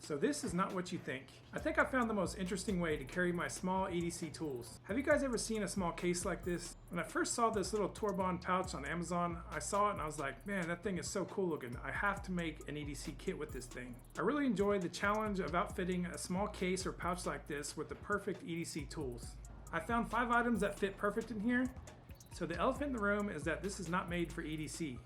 So this is not what you think. I think I found the most interesting way to carry my small EDC tools. Have you guys ever seen a small case like this? When I first saw this little Tourbon pouch on Amazon, I saw it and I was like, man, that thing is so cool looking. I have to make an EDC kit with this thing. I really enjoyed the challenge of outfitting a small case or pouch like this with the perfect EDC tools. I found 5 items that fit perfect in here. So the elephant in the room is that this is not made for EDC.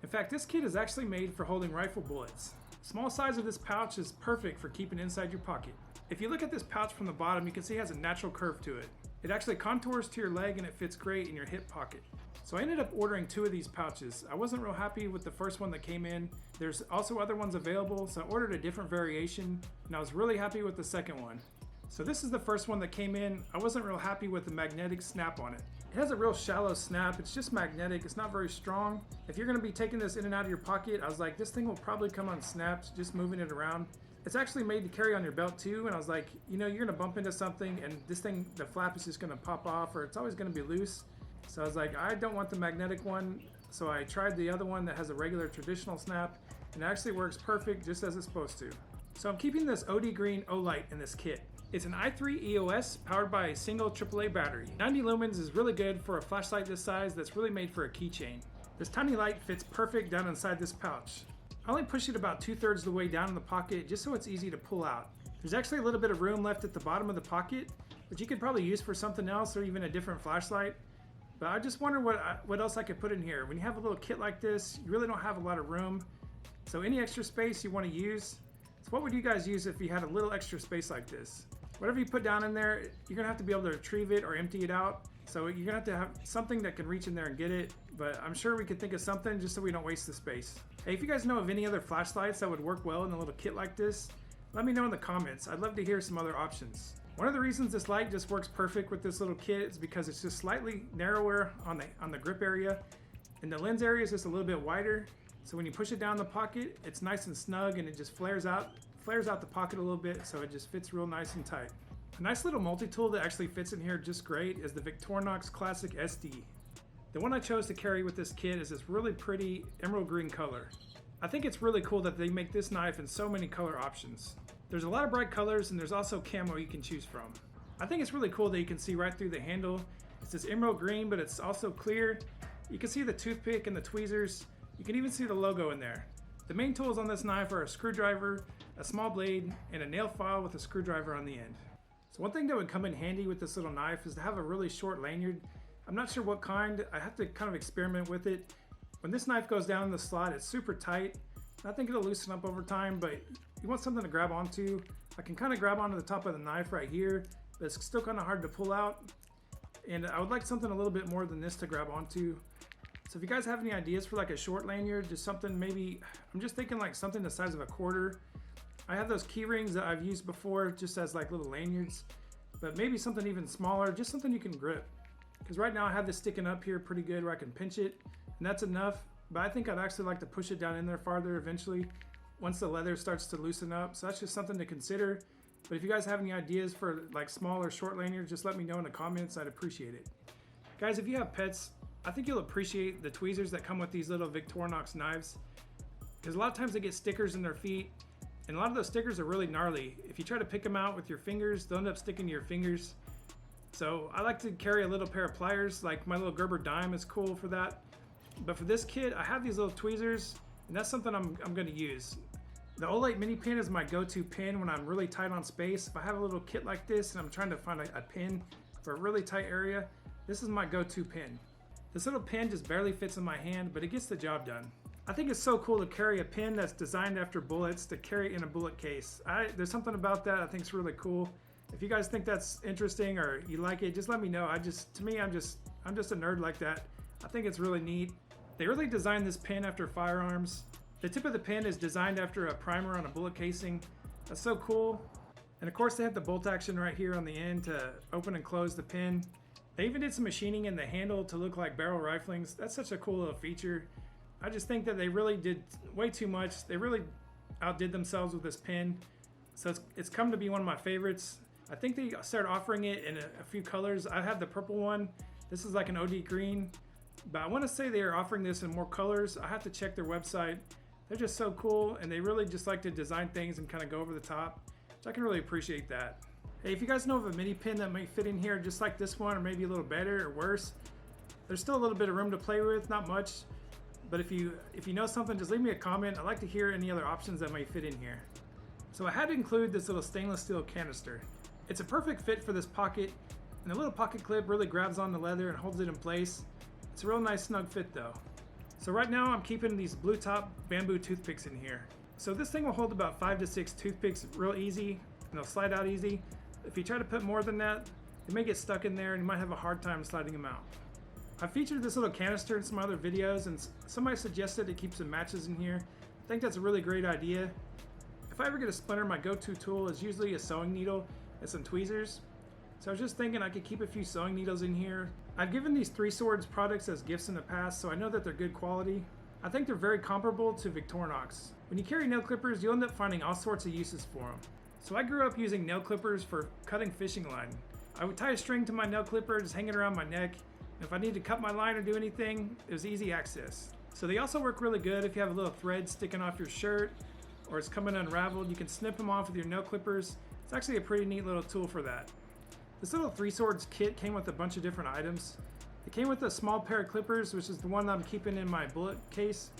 In fact, this kit is actually made for holding rifle bullets. Small size of this pouch is perfect for keeping inside your pocket. If you look at this pouch from the bottom, you can see it has a natural curve to it. It actually contours to your leg and it fits great in your hip pocket. So I ended up ordering 2 of these pouches. I wasn't real happy with the first one that came in. There's also other ones available, so I ordered a different variation, and I was really happy with the second one. So this is the first one that came in. I wasn't real happy with the magnetic snap on it. It has a real shallow snap. It's just magnetic. It's not very strong. If you're going to be taking this in and out of your pocket, I was like, this thing will probably come unsnapped just moving it around. It's actually made to carry on your belt too, and I was like, you know, you're going to bump into something and this thing, the flap is just going to pop off, or it's always going to be loose. So I was like, I don't want the magnetic one. So I tried the other one that has a regular traditional snap, and it actually works perfect just as it's supposed to. So I'm keeping this OD Green O-Light in this kit. It's an i3 EOS powered by a single AAA battery. 90 lumens is really good for a flashlight this size that's really made for a keychain. This tiny light fits perfect down inside this pouch. I only push it about 2/3 of the way down in the pocket just so it's easy to pull out. There's actually a little bit of room left at the bottom of the pocket, which you could probably use for something else or even a different flashlight. But I just wonder what else I could put in here. When you have a little kit like this, you really don't have a lot of room. So any extra space you want to use. So what would you guys use if you had a little extra space like this? Whatever you put down in there, you're gonna have to be able to retrieve it or empty it out. So you're gonna have to have something that can reach in there and get it, but I'm sure we could think of something just so we don't waste the space. Hey, if you guys know of any other flashlights that would work well in a little kit like this, let me know in the comments. I'd love to hear some other options. One of the reasons this light just works perfect with this little kit is because it's just slightly narrower on the grip area, and the lens area is just a little bit wider. So when you push it down the pocket, it's nice and snug and it just flares out the pocket a little bit, so it just fits real nice and tight. A nice little multi-tool that actually fits in here just great is the Victorinox Classic SD. The one I chose to carry with this kit is this really pretty emerald green color. I think it's really cool that they make this knife in so many color options. There's a lot of bright colors and there's also camo you can choose from. I think it's really cool that you can see right through the handle. It's this emerald green, but it's also clear. You can see the toothpick and the tweezers. You can even see the logo in there. The main tools on this knife are a screwdriver, a small blade, and a nail file with a screwdriver on the end. So one thing that would come in handy with this little knife is to have a really short lanyard. I'm not sure what kind. I have to kind of experiment with it. When this knife goes down in the slot, it's super tight. I think it'll loosen up over time, but you want something to grab onto. I can kind of grab onto the top of the knife right here, but it's still kind of hard to pull out. And I would like something a little bit more than this to grab onto. So if you guys have any ideas for like a short lanyard, just something maybe, I'm just thinking like something the size of a quarter. I have those key rings that I've used before just as like little lanyards, but maybe something even smaller, just something you can grip. Because right now I have this sticking up here pretty good where I can pinch it, and that's enough. But I think I'd actually like to push it down in there farther eventually once the leather starts to loosen up. So that's just something to consider. But if you guys have any ideas for like small or short lanyards, just let me know in the comments. I'd appreciate it. Guys, if you have pets, I think you'll appreciate the tweezers that come with these little Victorinox knives, because a lot of times they get stickers in their feet, and a lot of those stickers are really gnarly. If you try to pick them out with your fingers, they'll end up sticking to your fingers. So I like to carry a little pair of pliers, like my little Gerber dime is cool for that. But for this kit, I have these little tweezers, and that's something I'm going to use. The O-Light mini pin is my go-to pin when I'm really tight on space. If I have a little kit like this and I'm trying to find a pin for a really tight area, this is my go-to pin. This little pin just barely fits in my hand, but it gets the job done. I think it's so cool to carry a pin that's designed after bullets, to carry in a bullet case. There's something about that I think is really cool. If you guys think that's interesting or you like it, just let me know. To me, I'm just a nerd like that. I think it's really neat. They really designed this pin after firearms. The tip of the pin is designed after a primer on a bullet casing. That's so cool. And of course they have the bolt action right here on the end to open and close the pin. They even did some machining in the handle to look like barrel riflings. That's such a cool little feature. I just think that they really did way too much. They really outdid themselves with this pin. So it's come to be one of my favorites. I think they started offering it in a few colors. I have the purple one. This is like an OD green. But I want to say they are offering this in more colors. I have to check their website. They're just so cool, and they really just like to design things and kind of go over the top, so I can really appreciate that. Hey, if you guys know of a mini pin that might fit in here just like this one, or maybe a little better or worse, there's still a little bit of room to play with, not much, but if you know something, just leave me a comment. I'd like to hear any other options that might fit in here. So I had to include this little stainless steel canister. It's a perfect fit for this pocket, and the little pocket clip really grabs on the leather and holds it in place. It's a real nice snug fit though. So right now I'm keeping these blue top bamboo toothpicks in here. So this thing will hold about 5 to 6 toothpicks real easy, and they'll slide out easy. If you try to put more than that, they may get stuck in there and you might have a hard time sliding them out. I featured this little canister in some other videos, and somebody suggested to keep some matches in here. I think that's a really great idea. If I ever get a splinter, my go-to tool is usually a sewing needle and some tweezers. So I was just thinking I could keep a few sewing needles in here. I've given these 3 Swords products as gifts in the past, so I know that they're good quality. I think they're very comparable to Victorinox. When you carry nail clippers, you'll end up finding all sorts of uses for them. So I grew up using nail clippers for cutting fishing line. I would tie a string to my nail clipper, just hang it around my neck. And if I need to cut my line or do anything, it was easy access. So they also work really good if you have a little thread sticking off your shirt or it's coming unraveled. You can snip them off with your nail clippers. It's actually a pretty neat little tool for that. This little 3 Swords kit came with a bunch of different items. It came with a small pair of clippers, which is the one that I'm keeping in my bullet case.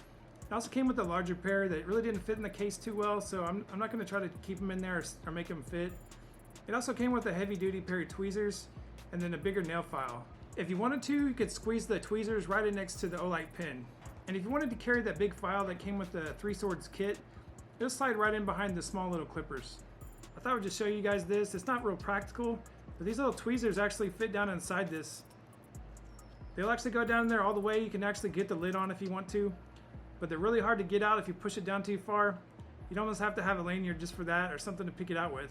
It also came with a larger pair that really didn't fit in the case too well, so I'm not going to try to keep them in there or make them fit. It also came with a heavy duty pair of tweezers and then a bigger nail file. If you wanted to, you could squeeze the tweezers right in next to the Olight pin. And if you wanted to carry that big file that came with the 3 Swords kit, it'll slide right in behind the small little clippers. I thought I would just show you guys this. It's not real practical, but these little tweezers actually fit down inside this. They'll actually go down there all the way. You can actually get the lid on if you want to, but they're really hard to get out if you push it down too far. You'd almost have to have a lanyard just for that or something to pick it out with.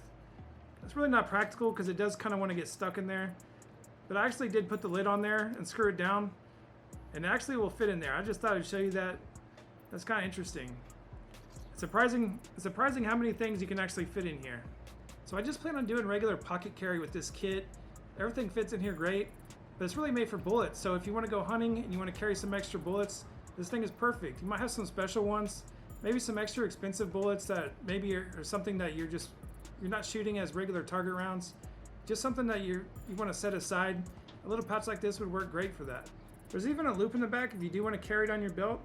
It's really not practical because it does kind of want to get stuck in there. But I actually did put the lid on there and screw it down, and it actually will fit in there. I just thought I'd show you that. That's kind of interesting. It's surprising how many things you can actually fit in here. So I just plan on doing regular pocket carry with this kit. Everything fits in here great, but it's really made for bullets. So if you want to go hunting and you want to carry some extra bullets, this thing is perfect. You might have some special ones, maybe some extra expensive bullets that maybe are something that you're not shooting as regular target rounds. Just something that you want to set aside. A little pouch like this would work great for that. There's even a loop in the back if you do want to carry it on your belt.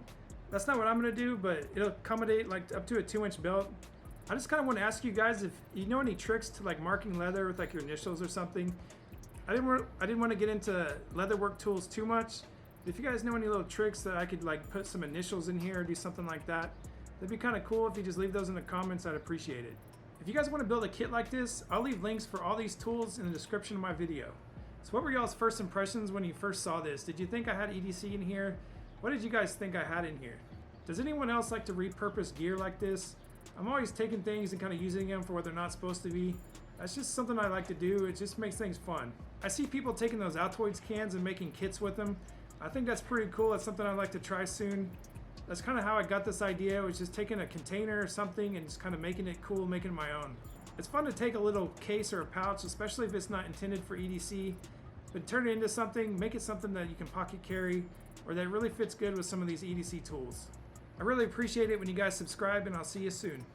That's not what I'm going to do, but it'll accommodate like up to a 2-inch belt. I just kind of want to ask you guys if you know any tricks to like marking leather with like your initials or something. I didn't want to get into leather work tools too much. If you guys know any little tricks that I could like put some initials in here or do something like that, that'd be kind of cool. If you just leave those in the comments, I'd appreciate it. If you guys want to build a kit like this, I'll leave links for all these tools in the description of my video. So what were y'all's first impressions when you first saw this? Did you think I had EDC in here? What did you guys think I had in here? Does anyone else like to repurpose gear like this? I'm always taking things and kind of using them for what they're not supposed to be. That's just something I like to do. It just makes things fun. I see people taking those Altoids cans and making kits with them. I think that's pretty cool. That's something I'd like to try soon. That's kind of how I got this idea, was just taking a container or something and just kind of making it cool, making it my own. It's fun to take a little case or a pouch, especially if it's not intended for EDC, but turn it into something, make it something that you can pocket carry or that really fits good with some of these EDC tools. I really appreciate it when you guys subscribe, and I'll see you soon.